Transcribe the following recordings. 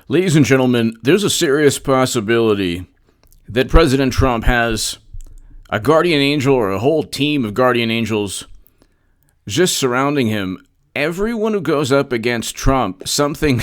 Ladies and gentlemen, there's a serious possibility that President Trump has a guardian angel or a whole team of guardian angels just surrounding him. Everyone who goes up against Trump, something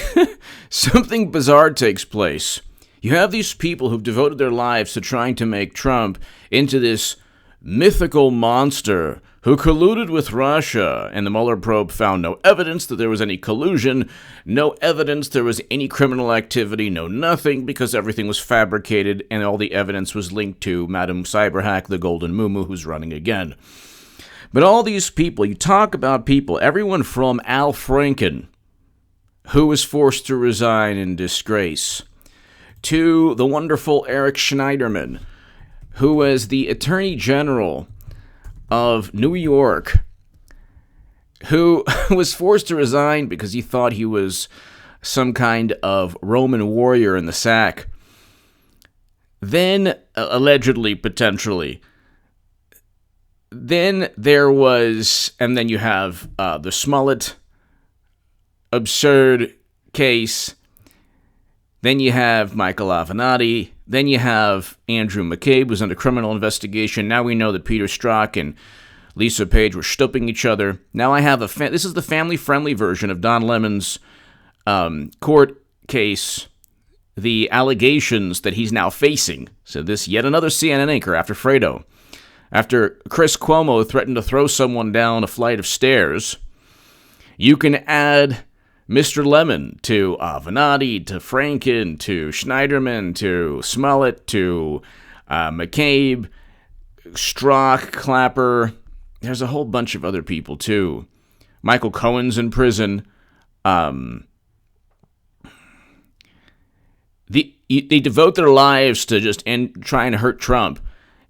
bizarre takes place. You have these people who've devoted their lives to trying to make Trump into this mythical monster who colluded with Russia, and the Mueller probe found no evidence that there was any collusion, no evidence there was any criminal activity, no nothing, because everything was fabricated and all the evidence was linked to Madam Cyberhack, the Golden Muumuu, who's running again. But all these people, you talk about people, everyone from Al Franken, who was forced to resign in disgrace, to the wonderful Eric Schneiderman, who was the Attorney General of New York, who was forced to resign because he thought he was some kind of Roman warrior in the sack. Then, allegedly, potentially, then there was, and then you have the Smollett absurd case. Then you have Michael Avenatti. Then you have Andrew McCabe, who's under criminal investigation. Now we know that Peter Strzok and Lisa Page were stooping each other. Now I have this is the family-friendly version of Don Lemon's court case, the allegations that he's now facing. So this yet another CNN anchor after Fredo. After Chris Cuomo threatened to throw someone down a flight of stairs, you can add Mr. Lemon to Avenatti, to Franken, to Schneiderman, to Smollett, to McCabe, Strzok, Clapper. There's a whole bunch of other people, too. Michael Cohen's in prison. They devote their lives to just trying to hurt Trump.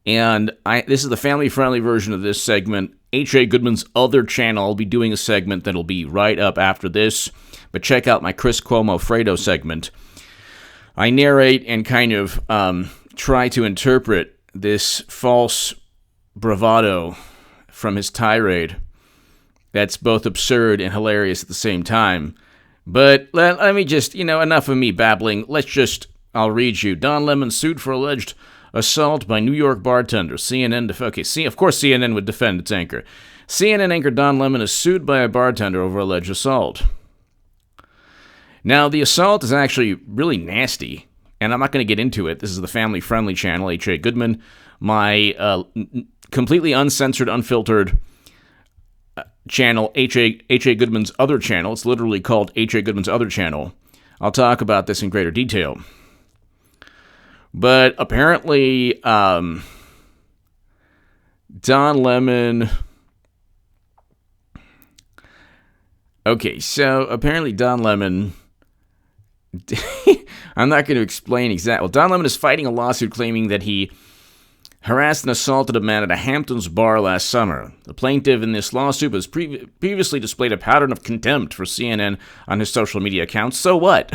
And this is the family-friendly version of this segment. H.A. Goodman's other channel, I'll be doing a segment that'll be right up after this. But check out my Chris Cuomo Fredo segment. I narrate and kind of try to interpret this false bravado from his tirade that's both absurd and hilarious at the same time. But let me just, enough of me babbling. I'll read you. Don Lemon sued for alleged assault by New York bartender. CNN, of course CNN would defend its anchor. CNN anchor Don Lemon is sued by a bartender over alleged assault. Now, the assault is actually really nasty, and I'm not going to get into it. This is the family-friendly channel, H.A. Goodman, my completely uncensored, unfiltered channel, H.A. Goodman's other channel. It's literally called H.A. Goodman's other channel. I'll talk about this in greater detail. But apparently, Don Lemon... Okay, so apparently Don Lemon... I'm not going to explain exactly. Well, Don Lemon is fighting a lawsuit claiming that he harassed and assaulted a man at a Hamptons bar last summer. The plaintiff in this lawsuit has previously displayed a pattern of contempt for CNN on his social media accounts. So what?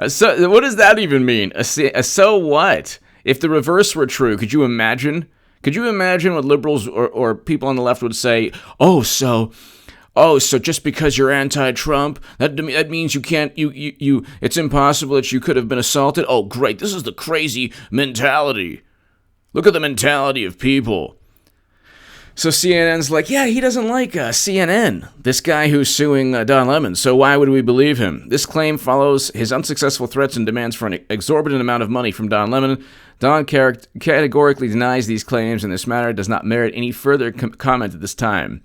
So what does that even mean? So what? If the reverse were true, could you imagine? Could you imagine what liberals or people on the left would say? So just because you're anti-Trump, that means you can't, it's impossible that you could have been assaulted? Oh, great, this is the crazy mentality. Look at the mentality of people. So CNN's like, yeah, he doesn't like CNN, this guy who's suing Don Lemon, so why would we believe him? This claim follows his unsuccessful threats and demands for an exorbitant amount of money from Don Lemon. Don categorically denies these claims, and this matter does not merit any further comment at this time.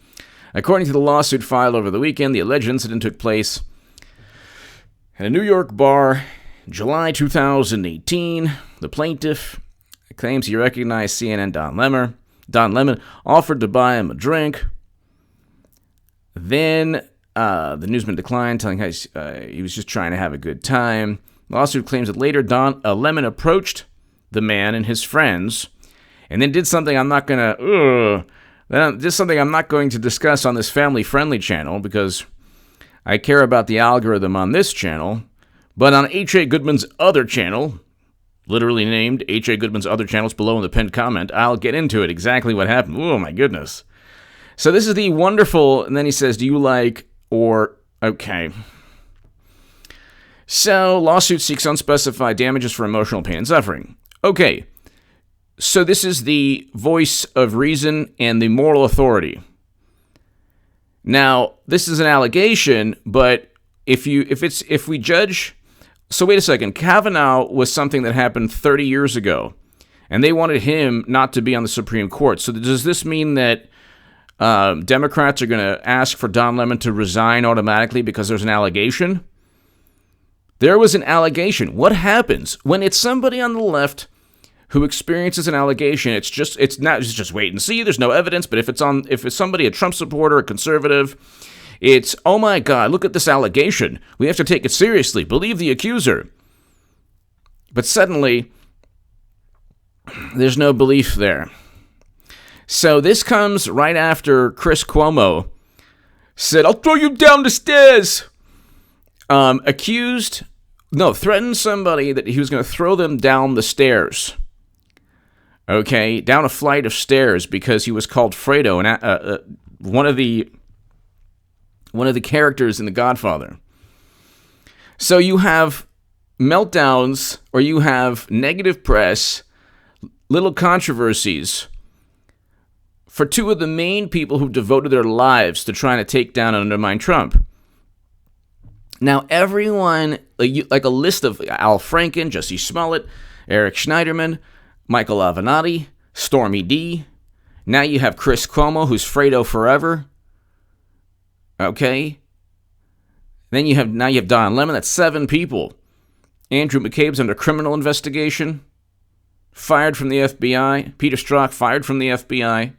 According to the lawsuit filed over the weekend, the alleged incident took place at a New York bar in July 2018. The plaintiff claims he recognized CNN Don Lemon offered to buy him a drink. Then the newsman declined, telling how he was just trying to have a good time. The lawsuit claims that later Lemon approached the man and his friends and then did something I'm not going to discuss on this family-friendly channel because I care about the algorithm on this channel. But on H.A. Goodman's other channel, literally named H.A. Goodman's other channel, it's below in the pinned comment, I'll get into it, exactly what happened. Oh, my goodness. So this is the wonderful, and then he says, do you like, or, okay. So, lawsuit seeks unspecified damages for emotional pain and suffering. Okay, so this is the voice of reason and the moral authority. Now, this is an allegation, but if we judge, so wait a second, Kavanaugh was something that happened 30 years ago, and they wanted him not to be on the Supreme Court. So does this mean that Democrats are going to ask for Don Lemon to resign automatically because there's an allegation? There was an allegation. What happens when it's somebody on the left who experiences an allegation? It's just wait and see. There's no evidence. But if it's somebody, a Trump supporter, a conservative, it's, oh my God, look at this allegation. We have to take it seriously. Believe the accuser. But suddenly, there's no belief there. So this comes right after Chris Cuomo said, "I'll throw you down the stairs." Threatened somebody that he was going to throw them down the stairs. Okay, down a flight of stairs because he was called Fredo, and one of the characters in The Godfather. So you have meltdowns, or you have negative press, little controversies for two of the main people who devoted their lives to trying to take down and undermine Trump. Now, everyone, like a list of Al Franken, Jussie Smollett, Eric Schneiderman, Michael Avenatti, Stormy D. Now you have Chris Cuomo, who's Fredo forever. Okay? Then you have Don Lemon. That's 7 people. Andrew McCabe's under criminal investigation, fired from the FBI. Peter Strzok fired from the FBI.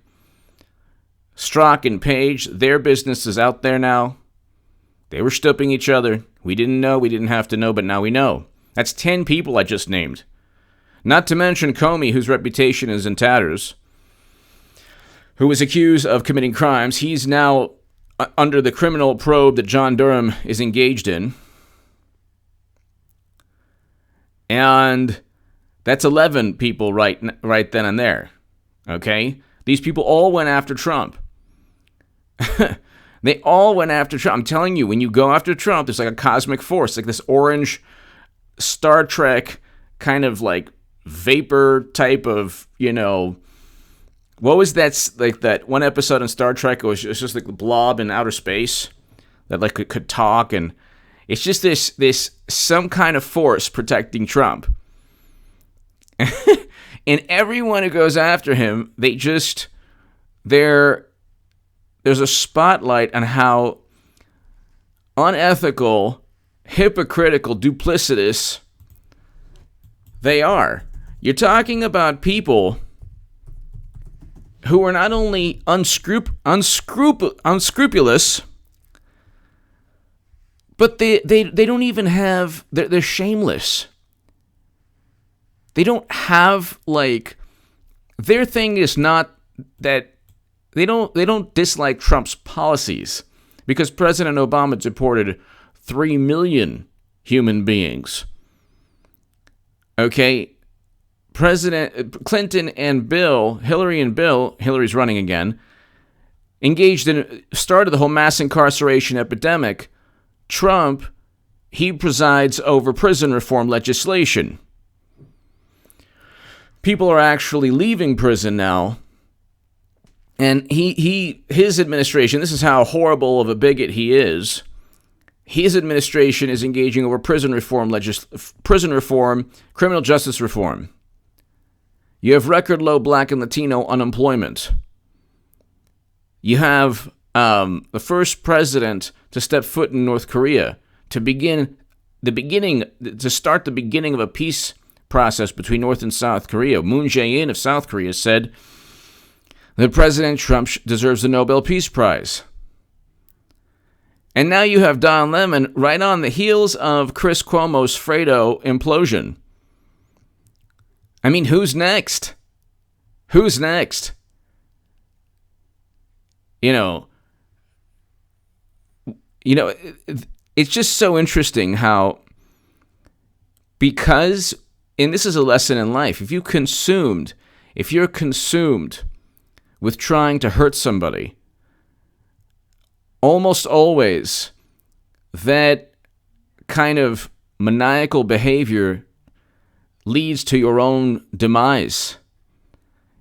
Strzok and Page, their business is out there now. They were stooping each other. We didn't know, we didn't have to know, but now we know. That's 10 people I just named. Not to mention Comey, whose reputation is in tatters, who was accused of committing crimes. He's now under the criminal probe that John Durham is engaged in. And that's 11 people right then and there. Okay? These people all went after Trump. They all went after Trump. I'm telling you, when you go after Trump, there's like a cosmic force, like this orange Star Trek kind of like vapor type of, what was that, like that one episode in Star Trek? It was just like the blob in outer space that like could talk, and it's just this some kind of force protecting Trump. And everyone who goes after him, there's a spotlight on how unethical, hypocritical, duplicitous they are. You're talking about people who are not only unscrupulous, but they don't even have, they're shameless. They don't have, like, their thing is not that they don't dislike Trump's policies, because President Obama deported 3 million human beings. Okay, President Clinton and Hillary's running again, started the whole mass incarceration epidemic. Trump, he presides over prison reform legislation. People are actually leaving prison now. And his administration, this is how horrible of a bigot he is. His administration is engaging over prison reform, criminal justice reform. You have record low Black and Latino unemployment. You have the first president to step foot in North Korea to start the beginning of a peace process between North and South Korea. Moon Jae-in of South Korea said that President Trump deserves the Nobel Peace Prize. And now you have Don Lemon right on the heels of Chris Cuomo's Fredo implosion. I mean, who's next? Who's next? It's just so interesting how, because, and this is a lesson in life, if you're consumed with trying to hurt somebody, almost always that kind of maniacal behavior leads to your own demise.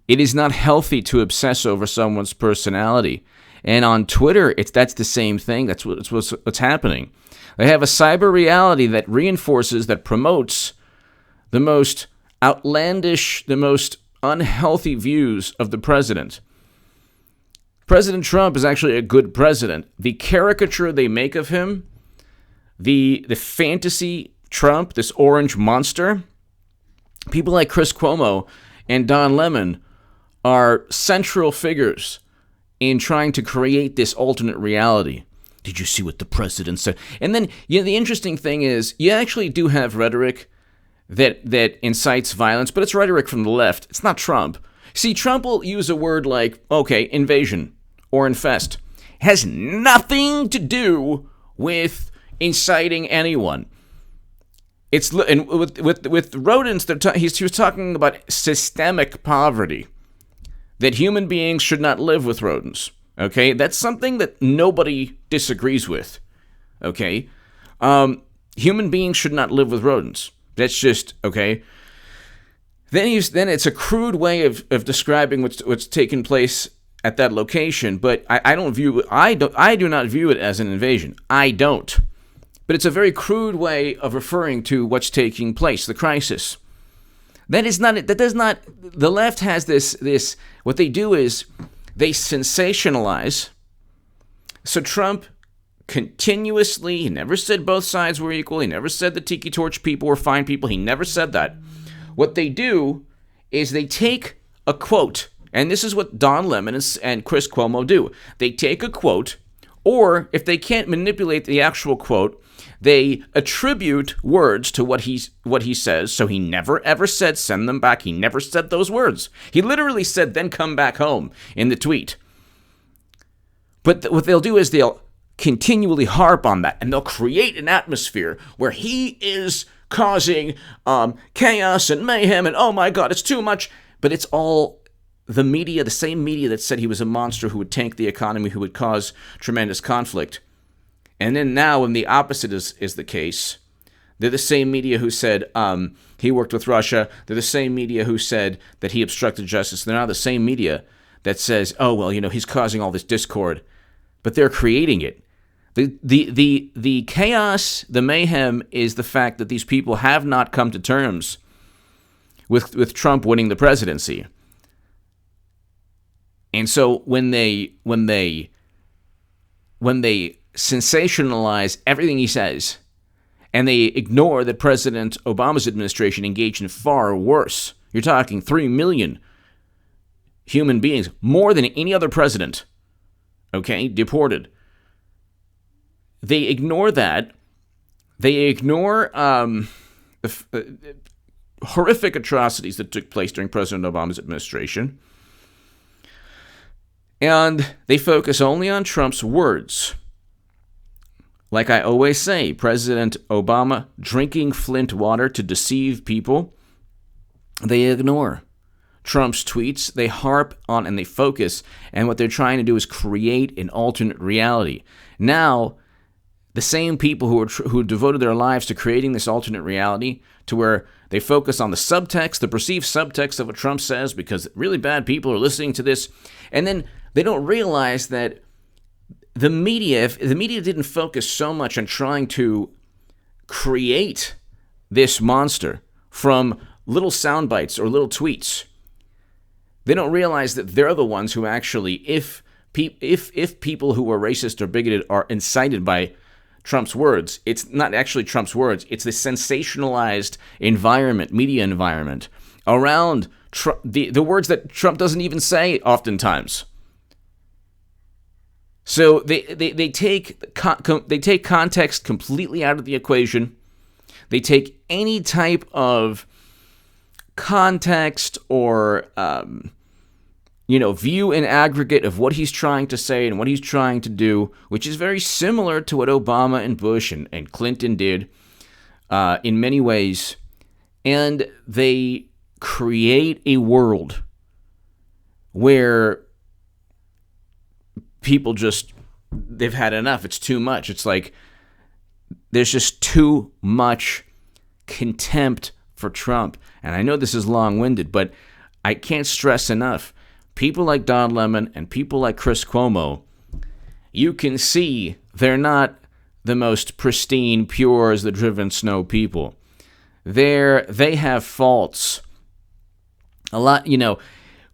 It is not healthy to obsess over someone's personality. And on Twitter, that's the same thing. That's what's happening. They have a cyber reality that reinforces, that promotes the most outlandish, the most unhealthy views of the president. President Trump is actually a good president. The caricature they make of him, the fantasy Trump, this orange monster, people like Chris Cuomo and Don Lemon are central figures in trying to create this alternate reality. Did you see what the president said? And then, the interesting thing is, you actually do have rhetoric that incites violence, but it's rhetoric from the left. It's not Trump. See, Trump will use a word like, invasion or infest. It has nothing to do with inciting anyone. And with rodents, he was talking about systemic poverty, that human beings should not live with rodents. Okay, that's something that nobody disagrees with. Okay, human beings should not live with rodents. That's just okay. Then it's a crude way of describing what's taking place at that location. But I do not view it as an invasion. I don't. But it's a very crude way of referring to what's taking place, the crisis. That does not. The left has this. What they do is they sensationalize. So Trump continuously, he never said both sides were equal. He never said the Tiki Torch people were fine people. He never said that. What they do is they take a quote, and this is what Don Lemon and Chris Cuomo do. They take a quote, or if they can't manipulate the actual quote, they attribute words to what he says. So he never ever said send them back. He never said those words. He literally said then come back home in the tweet. But what they'll do is they'll continually harp on that, and they'll create an atmosphere where he is causing chaos and mayhem, and oh my God, it's too much. But it's all the media, the same media that said he was a monster who would tank the economy, who would cause tremendous conflict. And then now, when the opposite is the case, they're the same media who said he worked with Russia. They're the same media who said that he obstructed justice. They're now the same media that says, oh, well, he's causing all this discord. But they're creating it. The chaos, the mayhem is the fact that these people have not come to terms with Trump winning the presidency. And so when they sensationalize everything he says, and they ignore that President Obama's administration engaged in far worse. You're talking 3 million human beings, more than any other president, deported. They ignore that. They ignore the horrific atrocities that took place during President Obama's administration. And they focus only on Trump's words. Like I always say, President Obama drinking Flint water to deceive people. They ignore Trump's tweets. They harp on and they focus. And what they're trying to do is create an alternate reality. Now, the same people who devoted their lives to creating this alternate reality, to where they focus on the subtext, the perceived subtext of what Trump says, because really bad people are listening to this, and then they don't realize that the media, if the media didn't focus so much on trying to create this monster from little sound bites or little tweets, they don't realize that they're the ones who actually, if people who are racist or bigoted are incited by Trump's words, it's not actually Trump's words, it's the sensationalized environment, media environment around the words that Trump doesn't even say oftentimes. So they take context completely out of the equation. They take any type of context or view in aggregate of what he's trying to say and what he's trying to do, which is very similar to what Obama and Bush and Clinton did in many ways. And they create a world where people they've had enough. It's too much. It's like there's just too much contempt for Trump. And I know this is long-winded, but I can't stress enough. People like Don Lemon and people like Chris Cuomo, you can see they're not the most pristine, pure as the driven snow people. They have faults. A lot,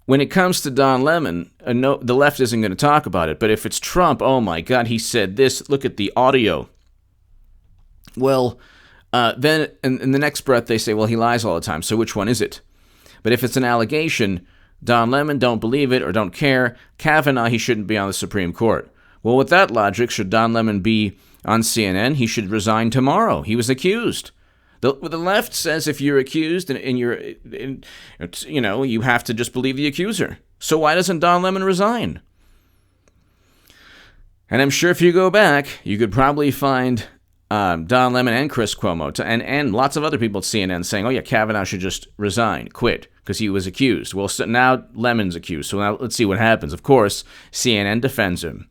when it comes to Don Lemon, no, the left isn't going to talk about it. But if it's Trump, oh my God, he said this. Look at the audio. Well, then in the next breath they say, well, he lies all the time. So which one is it? But if it's an allegation, Don Lemon, don't believe it or don't care. Kavanaugh, he shouldn't be on the Supreme Court. Well, with that logic, should Don Lemon be on CNN? He should resign tomorrow. He was accused. The left says if you're accused and you have to just believe the accuser. So why doesn't Don Lemon resign? And I'm sure if you go back, you could probably find Don Lemon and Chris Cuomo and lots of other people at CNN saying, oh yeah, Kavanaugh should just resign, quit, because he was accused. Well, so now Lemon's accused. So now let's see what happens. Of course, CNN defends him.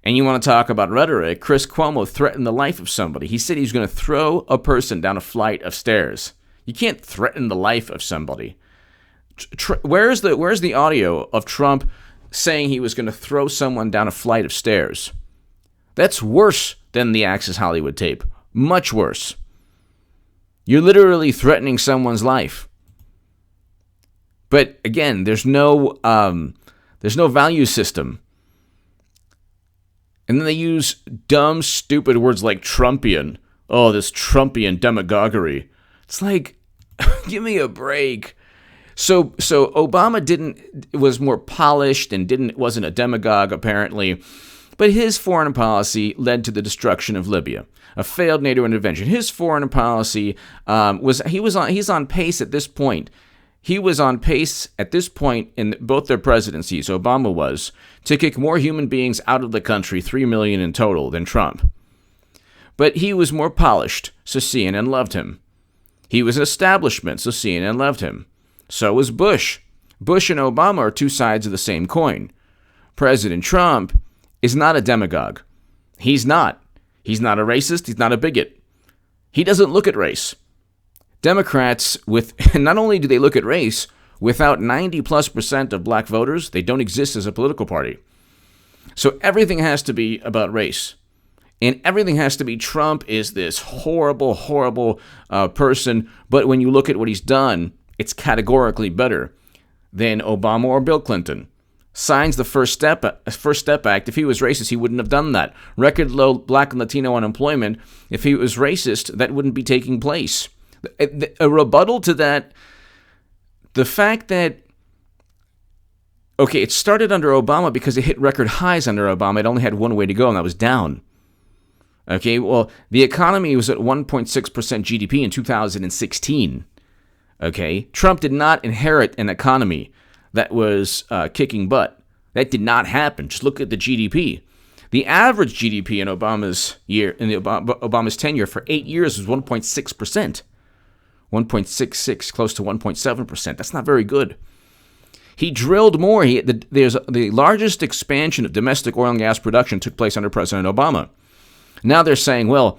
And you want to talk about rhetoric? Chris Cuomo threatened the life of somebody. He said he was going to throw a person down a flight of stairs. You can't threaten the life of somebody. Where's the audio of Trump saying he was going to throw someone down a flight of stairs? That's worse than the Access Hollywood tape. Much worse. You're literally threatening someone's life. But again, there's no value system. And then they use dumb, stupid words like Trumpian. Oh, this Trumpian demagoguery. It's like, give me a break. So Obama was more polished and wasn't a demagogue apparently, but his foreign policy led to the destruction of Libya, a failed NATO intervention. His foreign policy he's on pace at this point. He was on pace at this point in both their presidencies, Obama was, to kick more human beings out of the country, 3 million in total, than Trump. But he was more polished, so CNN loved him. He was an establishment, so CNN loved him. So was Bush. Bush and Obama are two sides of the same coin. President Trump is not a demagogue. He's not. He's not a racist. He's not a bigot. He doesn't look at race. Democrats, not only do they look at race, without 90+% of black voters, they don't exist as a political party. So everything has to be about race. And everything has to be Trump is this horrible, horrible person. But when you look at what he's done, it's categorically better than Obama or Bill Clinton. Signs the First Step Act. If he was racist, he wouldn't have done that. Record low black and Latino unemployment. If he was racist, that wouldn't be taking place. A rebuttal to that, the fact that, okay, it started under Obama because it hit record highs under Obama. It only had one way to go, and that was down. Okay, well, the economy was at 1.6% GDP in 2016. Okay, Trump did not inherit an economy that was kicking butt. That did not happen. Just look at the GDP. The average GDP in Obama's tenure for 8 years was 1.6%. 1.66, close to 1.7%. That's not very good. He drilled more. There's the largest expansion of domestic oil and gas production took place under President Obama. Now they're saying, well,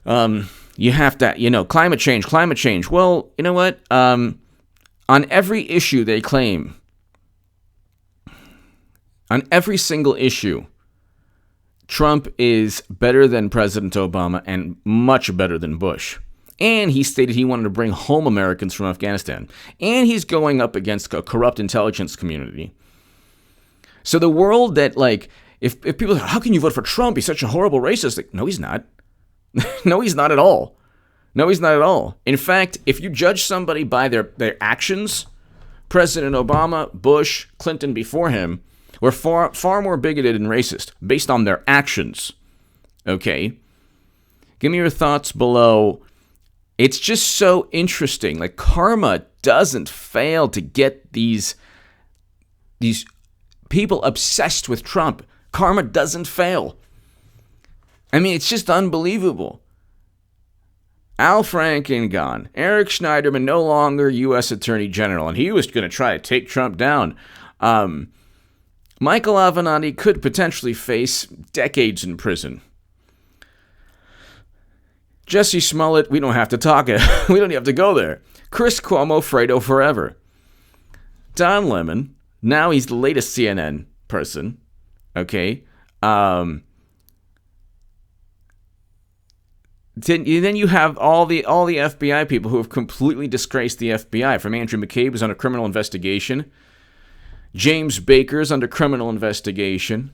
you have to, climate change. Well, you know what? On every issue they claim, on every single issue, Trump is better than President Obama and much better than Bush. And he stated he wanted to bring home Americans from Afghanistan. And he's going up against a corrupt intelligence community. So the world that, if people say, how can you vote for Trump? He's such a horrible racist. No, he's not. No, he's not at all. No, he's not at all. In fact, if you judge somebody by their actions, President Obama, Bush, Clinton before him were far more bigoted and racist based on their actions. Okay? Give me your thoughts below. It's just so interesting. Karma doesn't fail to get these people obsessed with Trump. Karma doesn't fail. I mean, it's just unbelievable. Al Franken gone. Eric Schneiderman no longer U.S. Attorney General, and he was going to try to take Trump down. Michael Avenatti could potentially face decades in prison. Jesse Smollett, we don't have to talk it. We don't have to go there. Chris Cuomo, Fredo forever. Don Lemon, now he's the latest CNN person. Okay. Then you have all the FBI people who have completely disgraced the FBI. From Andrew McCabe, who's under criminal investigation. James Baker's under criminal investigation.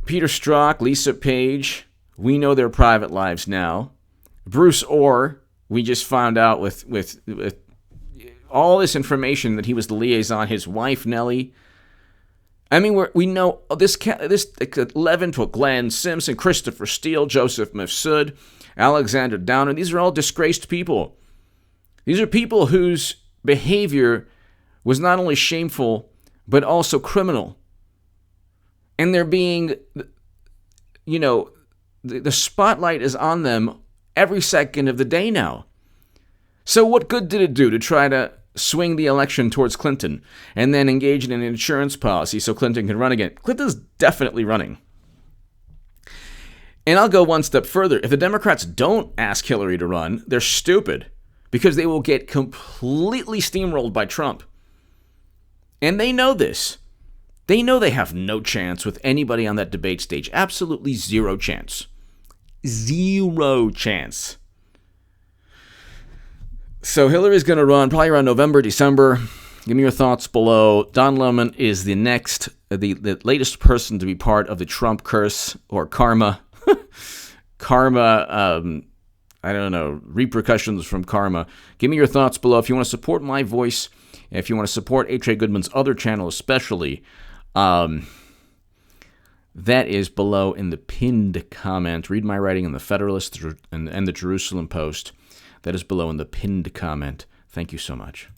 Peter Strzok, Lisa Page, we know their private lives now. Bruce Orr, we just found out with all this information that he was the liaison. His wife Nellie. I mean, we know this 11 to Glenn Simpson, Christopher Steele, Joseph Mifsud, Alexander Downer. These are all disgraced people. These are people whose behavior was not only shameful but also criminal. And they're being, the spotlight is on them every second of the day now. So what good did it do to try to swing the election towards Clinton and then engage in an insurance policy so Clinton can run again? Clinton's definitely running. And I'll go one step further. If the Democrats don't ask Hillary to run, they're stupid because they will get completely steamrolled by Trump. And they know this. They know they have no chance with anybody on that debate stage. Absolutely zero chance. Zero chance. So Hillary's going to run probably around November, December. Give me your thoughts below. Don Lemon is the latest person to be part of the Trump curse or karma. Repercussions from karma. Give me your thoughts below. If you want to support my voice, if you want to support H.A. Goodman's other channel especially, that is below in the pinned comment. Read my writing in the Federalist and the Jerusalem Post. That is below in the pinned comment. Thank you so much.